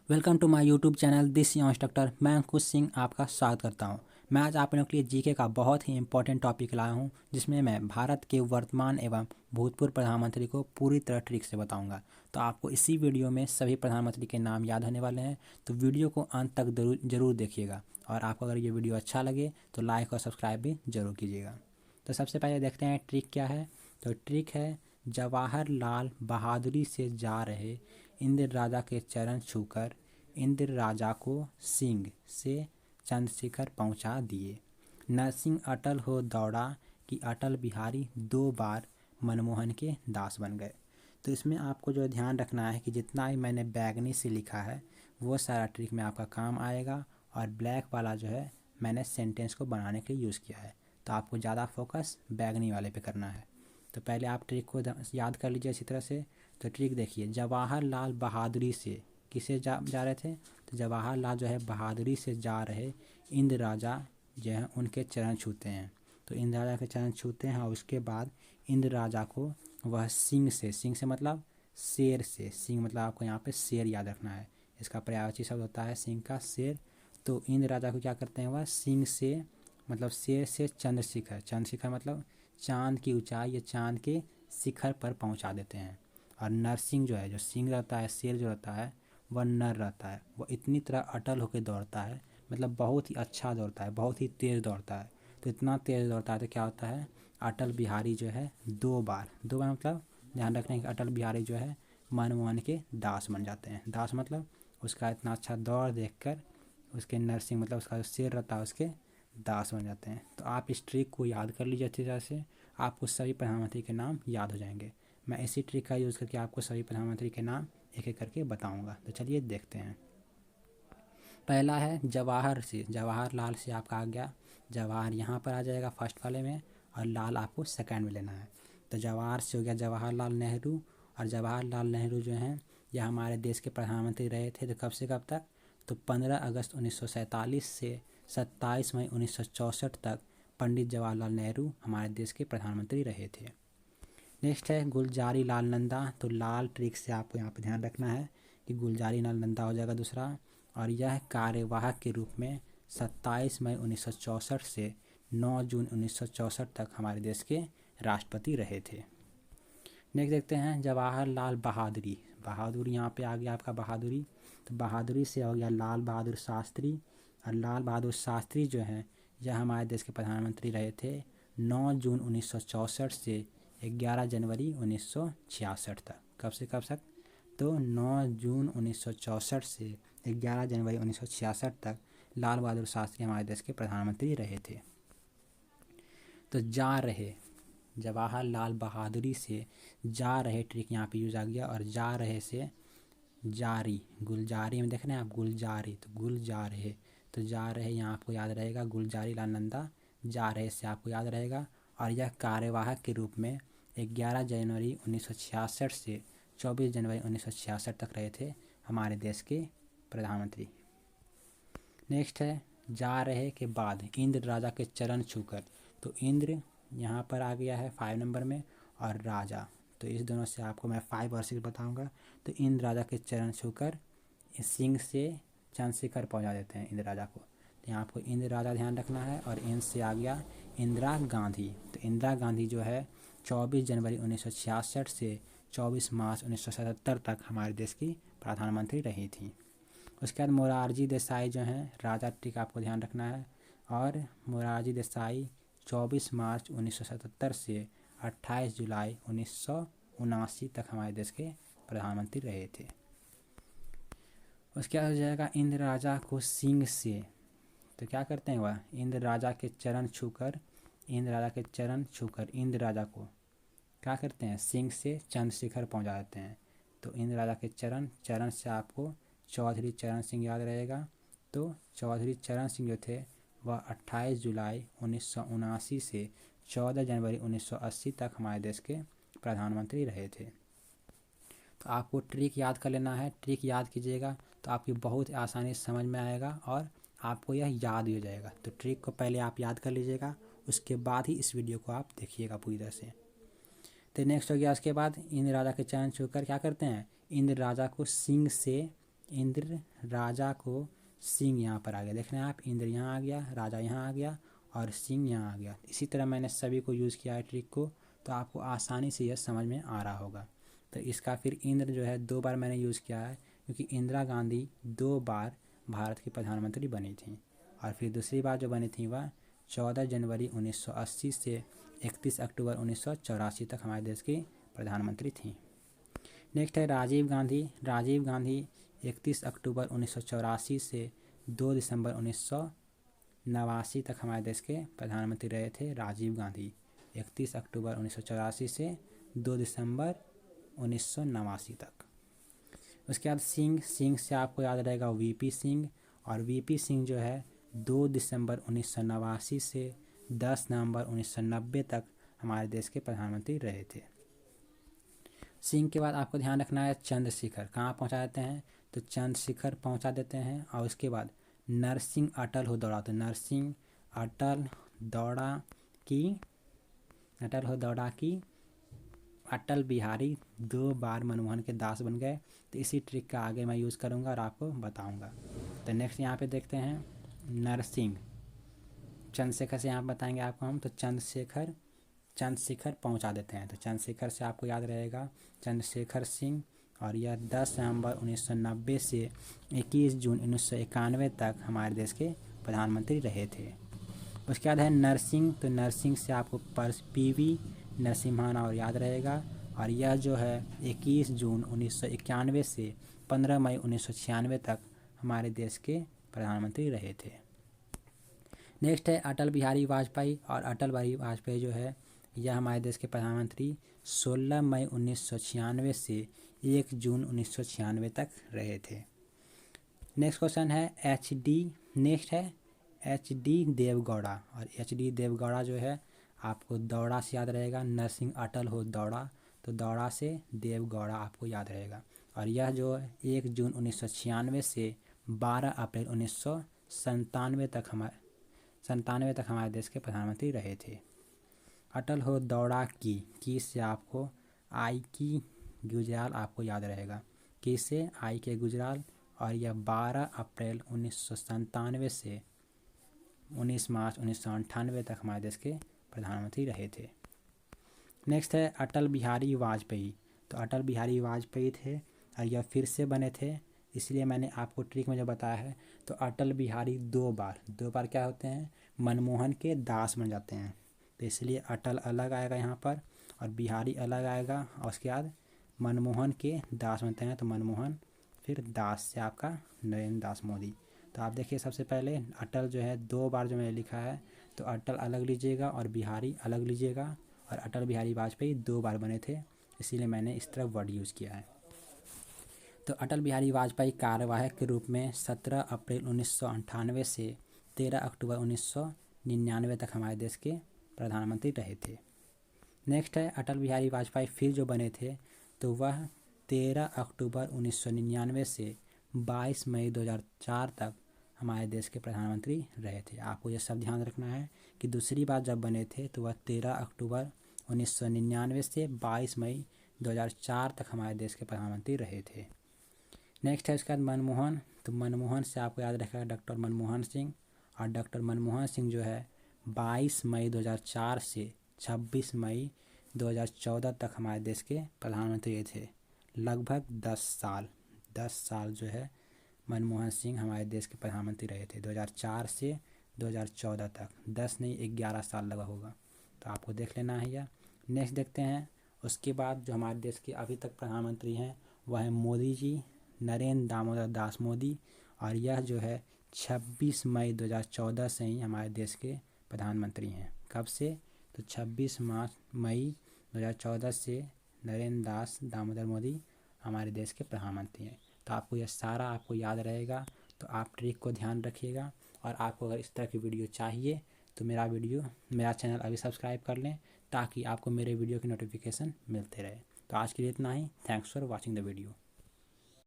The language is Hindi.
Welcome to my YouTube channel this instructor. मैं अंकुश सिंह आपका स्वागत करता हूं। मैं आज आप लोगों के लिए जीके का बहुत ही इंपॉर्टेंट टॉपिक लाया हूं, जिसमें मैं भारत के वर्तमान एवं भूतपूर्व प्रधानमंत्री को पूरी तरह ट्रिक से बताऊंगा। तो आपको इसी वीडियो में सभी प्रधानमंत्री के नाम याद होने वाले हैं, तो वीडियो को अंत तक जरूर देखिएगा। और आपको अगर ये वीडियो अच्छा लगे तो लाइक और सब्सक्राइब भी जरूर कीजिएगा। तो सबसे पहले देखते हैं ट्रिक क्या है। तो ट्रिक है, जवाहरलाल बहादुरी से जा रहे इंदिरा राजा के चरण छूकर इंदिरा राजा को सिंह से चंद्रशिखर पहुंचा दिए। नरसिंह अटल हो दौड़ा कि अटल बिहारी 2 बार मनमोहन के दास बन गए। तो इसमें आपको जो ध्यान रखना है कि जितना ही मैंने बैगनी से लिखा है वो सारा ट्रिक में आपका काम आएगा, और ब्लैक वाला जो है मैंने सेंटेंस को बनाने के लिए यूज़ किया है। तो आपको ज़्यादा फोकस बैगनी वाले पे करना है। तो पहले आप ट्रिक को याद कर लीजिए इसी तरह से। तो ट्रिक देखिए, जवाहरलाल बहादुरी से किसे जा रहे थे, तो जवाहरलाल जो है बहादुरी से जा रहे इंदिरा राजा जो है उनके चरण छूते हैं। तो इंदिरा राजा के चरण छूते हैं और उसके बाद इंदिरा राजा को वह सिंह से मतलब शेर से, सिंह मतलब आपको यहाँ पे शेर याद रखना है, इसका पर्यायवाची शब्द होता है सिंह का शेर। तो इंदिरा राजा को क्या करते हैं, वह सिंह से मतलब शेर से चंद्रशिखर मतलब चांद की ऊंचाई या चांद के शिखर पर पहुंचा देते हैं। और नरसिंह जो है, जो सिंह रहता है, शेर जो रहता है वह नर रहता है, वह इतनी तरह अटल होकर दौड़ता है, मतलब बहुत ही अच्छा दौड़ता है, बहुत ही तेज़ दौड़ता है। तो इतना तेज़ दौड़ता है तो क्या होता है, अटल बिहारी जो है 2 बार मतलब ध्यान रखने कि अटल बिहारी जो है मनमोहन के दास बन जाते हैं। दास मतलब उसका इतना अच्छा दौड़ देखकर उसके नरसिंह मतलब उसका जो शेर रहता है उसके दास बन जाते हैं। तो आप इस ट्रिक को याद कर लीजिए अच्छी तरह से, आपको सभी प्रधानमंत्री के नाम याद हो जाएंगे। मैं इसी ट्रिक का यूज़ करके आपको सभी प्रधानमंत्री के नाम एक एक करके बताऊंगा। तो चलिए देखते हैं। पहला है जवाहरलाल से आपका आ गया, जवाहर यहाँ पर आ जाएगा फर्स्ट वाले में, और लाल आपको सेकंड में लेना है। तो जवाहर से हो गया जवाहरलाल नेहरू, और जवाहरलाल नेहरू जो हैं यह हमारे देश के प्रधानमंत्री रहे थे। तो कब से कब तक, तो 15 अगस्त 1947 से 27 मई 1964 तक पंडित जवाहरलाल नेहरू हमारे देश के प्रधानमंत्री रहे थे। नेक्स्ट है गुलजारी लाल नंदा। तो लाल ट्रिक से आपको यहाँ पे ध्यान रखना है कि गुलजारी लाल नंदा हो जाएगा दूसरा, और यह कार्यवाहक के रूप में 27 मई 1964 से 9 जून 1964 तक हमारे देश के राष्ट्रपति रहे थे। नेक्स्ट देखते हैं जवाहरलाल बहादुरी। बहादुरी यहाँ पे आ गया आपका बहादुरी। तो बहादुरी से हो गया लाल बहादुर शास्त्री, और लाल बहादुर शास्त्री जो हैं यह हमारे देश के प्रधानमंत्री रहे थे 9 जून 1964 से 11 जनवरी 1966 तक। कब से कब तक, तो 9 जून 1964 से 11 जनवरी 1966 तक लाल बहादुर शास्त्री हमारे देश के प्रधानमंत्री रहे थे। तो जा रहे, जवाहरलाल बहादुरी से जा रहे ट्रिक यहाँ पे यूज आ गया, और जा रहे से जारी, गुलजारी में देख रहे हैं आप गुलजारी, तो गुल जा रहे, तो जा रहे यहाँ आपको याद रहेगा गुलजारी लाल नंदा, जा रहे से आपको याद रहेगा। और यह कार्यवाहक के रूप में 11 जनवरी 1966 से 24 जनवरी 1966 तक रहे थे हमारे देश के प्रधानमंत्री। नेक्स्ट है जा रहे के बाद इंद्र राजा के चरण छूकर। तो इंद्र यहाँ पर आ गया है 5 नंबर में, और राजा, तो इस दोनों से आपको मैं 5 और 6 बताऊँगा। तो इंद्र राजा के चरण छूकर सिंह से चंद्रशिखर पहुँचा देते हैं इंदिरा राजा को। तो यहाँ आपको इंदिरा राजा ध्यान रखना है, और इन से आ गया इंदिरा गांधी। तो इंदिरा गांधी जो है 24 जनवरी 1966 से 24 मार्च 1977 तक हमारे देश की प्रधानमंत्री रही थी। उसके बाद मोरारजी देसाई जो हैं, राजा ट्रिक आपको ध्यान रखना है, और मोरारजी देसाई 24 मार्च 1977 से 28 जुलाई 1979 तक हमारे देश के प्रधानमंत्री रहे थे। उसके बाद हो जाएगा इंद्र राजा को सिंह से। तो क्या करते हैं, वह इंद्र राजा के चरण छूकर इंद्र राजा को क्या करते हैं, सिंह से चंद्रशिखर पहुंचा देते हैं। तो इंद्र राजा के चरण से आपको चौधरी चरण सिंह याद रहेगा। तो चौधरी चरण सिंह जो थे वह 28 जुलाई 1979 से 14 जनवरी 1980 तक हमारे देश के प्रधानमंत्री रहे थे। तो आपको ट्रिक याद कर लेना है, ट्रिक याद कीजिएगा तो आपकी बहुत आसानी से समझ में आएगा और आपको यह याद भी हो जाएगा। तो ट्रिक को पहले आप याद कर लीजिएगा, उसके बाद ही इस वीडियो को आप देखिएगा पूरी तरह से। तो नेक्स्ट हो गया, उसके बाद इंद्र राजा के चरण छूकर क्या करते हैं, इंद्र राजा को सिंह से इंद्र राजा को सिंह यहाँ पर आ गया, देख रहे हैं आप, इंद्र यहाँ आ गया, राजा यहाँ आ गया और सिंह यहाँ आ गया। इसी तरह मैंने सभी को यूज़ किया है ट्रिक को, तो आपको आसानी से यह समझ में आ रहा होगा। तो इसका फिर इंद्र जो है 2 बार मैंने यूज़ किया है, क्योंकि इंदिरा गांधी 2 बार भारत की प्रधानमंत्री बनी थी। और फिर दूसरी बार जो बनी थी वह 14 जनवरी 1980 से 31 अक्टूबर 1984 तक हमारे देश की प्रधानमंत्री थी। नेक्स्ट है राजीव गांधी। राजीव गांधी 31 अक्टूबर 1984 से 2 दिसंबर 1989 तक हमारे देश के प्रधानमंत्री रहे थे राजीव गांधी। 31 अक्टूबर 1984 से 2 दिसंबर 1989 तक। उसके बाद सिंह, सिंह से आपको याद रहेगा वीपी सिंह, और वीपी सिंह जो है 2 दिसंबर 1989 से 10 नवंबर 1990 तक हमारे देश के प्रधानमंत्री रहे थे। सिंह के बाद आपको ध्यान रखना है चंद्रशेखर, कहाँ पहुँचा देते हैं, तो चंद्रशेखर पहुँचा देते हैं। और उसके बाद नरसिंह अटल हो दौड़ा, तो नरसिंह अटल दौड़ा की अटल बिहारी 2 बार मनमोहन के दास बन गए। तो इसी ट्रिक का आगे मैं यूज़ करूँगा और आपको बताऊँगा। तो नेक्स्ट यहाँ पे देखते हैं नरसिंह, चंद्रशेखर से यहाँ बताएंगे आपको हम, तो चंद्रशेखर पहुँचा देते हैं। तो चंद्रशेखर से आपको याद रहेगा चंद्रशेखर सिंह, और यह 10 नवंबर 1990 से 21 जून 1991 तक हमारे देश के प्रधानमंत्री रहे थे। उसके बाद है नरसिंह, तो नरसिंह से आपको PV नरसिम्हन और याद रहेगा, और यह जो है 21 जून 1991 से 15 मई 1996 तक हमारे देश के प्रधानमंत्री रहे थे। नेक्स्ट है अटल बिहारी वाजपेयी, और अटल बिहारी वाजपेयी जो है यह हमारे देश के प्रधानमंत्री 16 मई 1996 से 1 जून 1996 तक रहे थे। नेक्स्ट क्वेश्चन है नेक्स्ट है HD देवगौड़ा, और HD देवगौड़ा जो है आपको दौड़ा से याद रहेगा, नरसिंह अटल हो दौड़ा, तो दौड़ा से देवगौड़ा आपको याद रहेगा। और यह जो 1 जून 1996 से 12 अप्रैल 1997 तक हमारे देश के प्रधानमंत्री रहे थे। अटल हो दौड़ा की से आपको आई की गुजराल आपको याद रहेगा, की से आई के गुजराल, और यह 12 अप्रैल 1997 से 19 मार्च 1998 तक हमारे देश के प्रधानमंत्री रहे थे। नेक्स्ट है अटल बिहारी वाजपेयी, तो अटल बिहारी वाजपेयी थे और यह फिर से बने थे, इसलिए मैंने आपको ट्रिक में जो बताया है। तो अटल बिहारी 2 बार क्या होते हैं, मनमोहन के दास बन जाते हैं, तो इसलिए अटल अलग आएगा यहाँ पर और बिहारी अलग आएगा, और उसके बाद मनमोहन के दास बनते हैं, तो मनमोहन फिर दास से आपका नरेंद्र दास मोदी। तो आप देखिए सबसे पहले अटल जो है 2 बार जो मैंने लिखा है, तो अटल अलग लीजिएगा और बिहारी अलग लीजिएगा, और अटल बिहारी वाजपेयी 2 बार बने थे, इसीलिए मैंने इस तरह वर्ड यूज़ किया है। तो अटल बिहारी वाजपेयी कार्यवाहक के रूप में 17 अप्रैल 1998 से 13 अक्टूबर 1999 तक हमारे देश के प्रधानमंत्री रहे थे। नेक्स्ट है अटल बिहारी वाजपेयी फिर जो बने थे, तो वह 13 अक्टूबर 1999 से 22 मई 2004 तक हमारे देश के प्रधानमंत्री रहे थे। आपको यह सब ध्यान रखना है कि दूसरी बार जब बने थे तो वह 13 अक्टूबर 1999 से 22 मई 2004 तक हमारे देश के प्रधानमंत्री रहे थे। नेक्स्ट है उसके बाद मनमोहन, तो मनमोहन से आपको याद रखेगा डॉक्टर मनमोहन सिंह, और डॉक्टर मनमोहन सिंह जो है 22 मई 2004 से 26 मई 2014 तक हमारे देश के प्रधानमंत्री थे। लगभग 10 साल जो है मनमोहन सिंह हमारे देश के प्रधानमंत्री रहे थे, 2004 से 2014 तक, 10 नहीं 11 साल लगा होगा, तो आपको देख लेना है यह। नेक्स्ट देखते हैं उसके बाद जो हमारे देश के अभी तक प्रधानमंत्री हैं वह है मोदी जी, नरेंद्र दामोदर दास मोदी, और यह जो है 26 मई 2014 से ही हमारे देश के प्रधानमंत्री हैं। कब से, तो 26 मई 2014 से नरेंद्र दामोदर मोदी हमारे देश के प्रधानमंत्री हैं। तो आपको यह सारा आपको याद रहेगा, तो आप ट्रिक को ध्यान रखिएगा। और आपको अगर इस तरह की वीडियो चाहिए तो मेरा चैनल अभी सब्सक्राइब कर लें, ताकि आपको मेरे वीडियो की नोटिफिकेशन मिलते रहे। तो आज के लिए इतना ही। Thanks for watching the video.